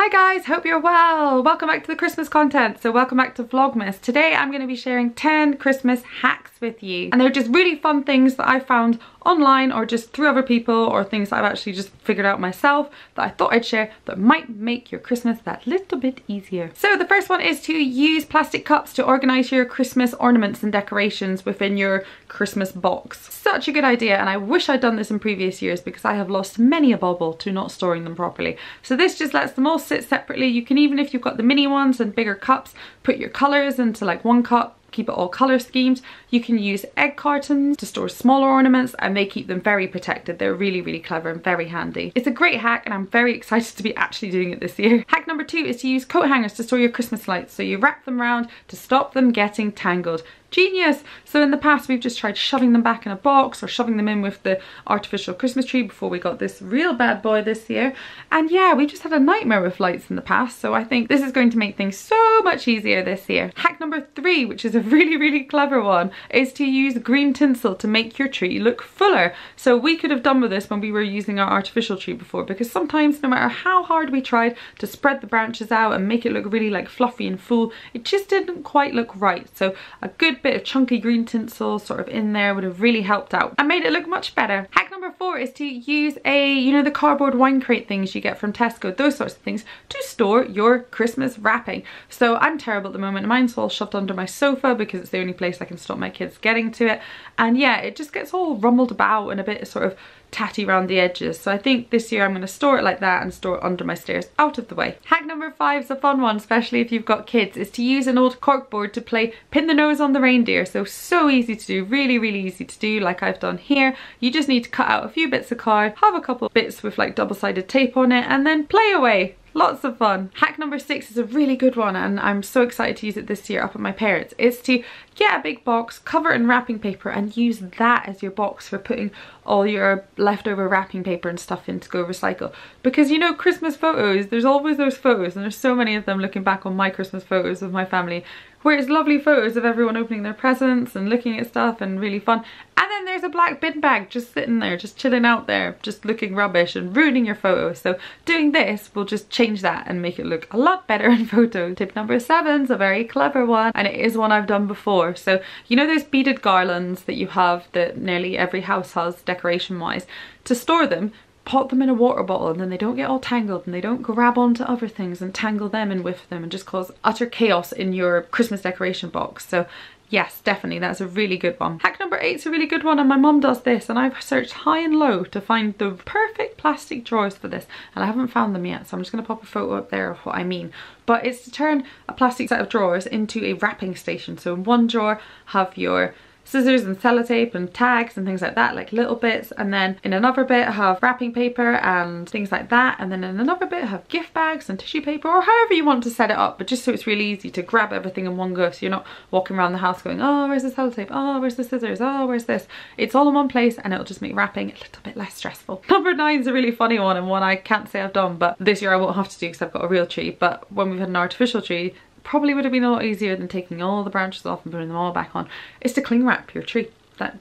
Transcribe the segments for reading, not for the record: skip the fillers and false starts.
Hi guys, hope you're well. Welcome back to the Christmas content. So welcome back to Vlogmas. Today I'm going to be sharing 10 Christmas hacks with you. And they're just really fun things that I found online or just through other people, or things that I've actually just figured out myself that I thought I'd share that might make your Christmas that little bit easier. So the first one is to use plastic cups to organize your Christmas ornaments and decorations within your Christmas box. Such a good idea, and I wish I'd done this in previous years because I have lost many a bauble to not storing them properly. So this just lets them all sit separately. You can, even if you've got the mini ones and bigger cups, put your colors into like one cup, keep it all color schemed. You can use egg cartons to store smaller ornaments and they keep them very protected. They're really, really clever and very handy. It's a great hack and I'm very excited to be actually doing it this year. Hack number 2 is to use coat hangers to store your Christmas lights. So you wrap them around to stop them getting tangled. Genius! So in the past we've just tried shoving them back in a box or shoving them in with the artificial Christmas tree before we got this real bad boy this year. And yeah, we just had a nightmare with lights in the past, so I think this is going to make things so much easier this year. Hack number 3, which is a really, really clever one, is to use green tinsel to make your tree look fuller. So we could have done with this when we were using our artificial tree before, because sometimes no matter how hard we tried to spread the branches out and make it look really like fluffy and full, it just didn't quite look right. So a good bit of chunky green tinsel sort of in there would have really helped out and made it look much better. Hack number 4 is to use the cardboard wine crate things you get from Tesco, those sorts of things, to store your Christmas wrapping. So I'm terrible at the moment. Mine's all shoved under my sofa because it's the only place I can stop my kids getting to it. And yeah, it just gets all rumbled about and a bit sort of tatty around the edges. So I think this year I'm going to store it like that and store it under my stairs, out of the way. Hack number 5 is a fun one, especially if you've got kids, is to use an old corkboard to play pin the nose on the reindeer. So easy to do, really, really easy to do, like I've done here. You just need to cut out a few bits of card, have a couple of bits with like double-sided tape on it, and then play away. Lots of fun. Hack number 6 is a really good one and I'm so excited to use it this year up at my parents'. It's to get a big box, cover it in wrapping paper and use that as your box for putting all your leftover wrapping paper and stuff in to go recycle. Because you know, Christmas photos, there's always those photos, and there's so many of them looking back on my Christmas photos with my family, where it's lovely photos of everyone opening their presents and looking at stuff and really fun. And then there's a black bin bag just sitting there, just chilling out there, just looking rubbish and ruining your photo. So doing this will just change that and make it look a lot better in photos. Tip number 7 is a very clever one, and it is one I've done before. So you know those beaded garlands that you have that nearly every house has decoration wise? To store them, pop them in a water bottle and then they don't get all tangled and they don't grab onto other things and tangle them in with them and just cause utter chaos in your Christmas decoration box. So yes, definitely, that's a really good one. Hack number 8 is a really good one, and my mum does this, and I've searched high and low to find the perfect plastic drawers for this, and I haven't found them yet, so I'm just going to pop a photo up there of what I mean. But it's to turn a plastic set of drawers into a wrapping station. So in one drawer have your scissors and sellotape and tags and things like that, like little bits, and then in another bit have wrapping paper and things like that, and then in another bit have gift bags and tissue paper, or however you want to set it up, but just so it's really easy to grab everything in one go, so you're not walking around the house going, oh, where's the sellotape, oh, where's the scissors, oh, where's this. It's all in one place and it'll just make wrapping a little bit less stressful. Number 9 is a really funny one, and one I can't say I've done, but this year I won't have to do because I've got a real tree. But when we've had an artificial tree, probably would have been a lot easier than taking all the branches off and putting them all back on, is to cling wrap your tree.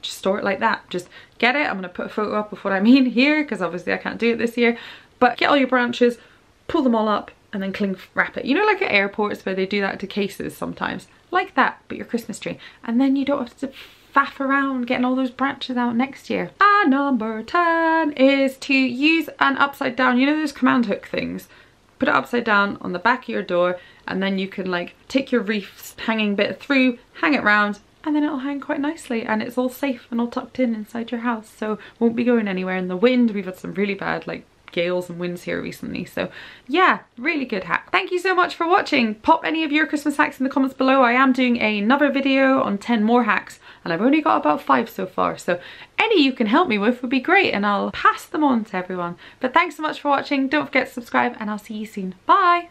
Just store it like that. Just get it. I'm going to put a photo up of what I mean here because obviously I can't do it this year. But get all your branches, pull them all up, and then cling wrap it. You know, like at airports where they do that to cases sometimes. Like that, but your Christmas tree. And then you don't have to faff around getting all those branches out next year. And number 10 is to use an upside down, you know those command hook things? Put it upside down on the back of your door, and then you can like take your wreath's hanging bit through, hang it round, and then it'll hang quite nicely, and it's all safe and all tucked in inside your house, so won't be going anywhere in the wind. We've had some really bad like gales and winds here recently, so yeah, really good hack. Thank you so much for watching. Pop any of your Christmas hacks in the comments below. I am doing another video on 10 more hacks and I've only got about 5 so far, so any you can help me with would be great and I'll pass them on to everyone. But thanks so much for watching. Don't forget to subscribe and I'll see you soon. Bye!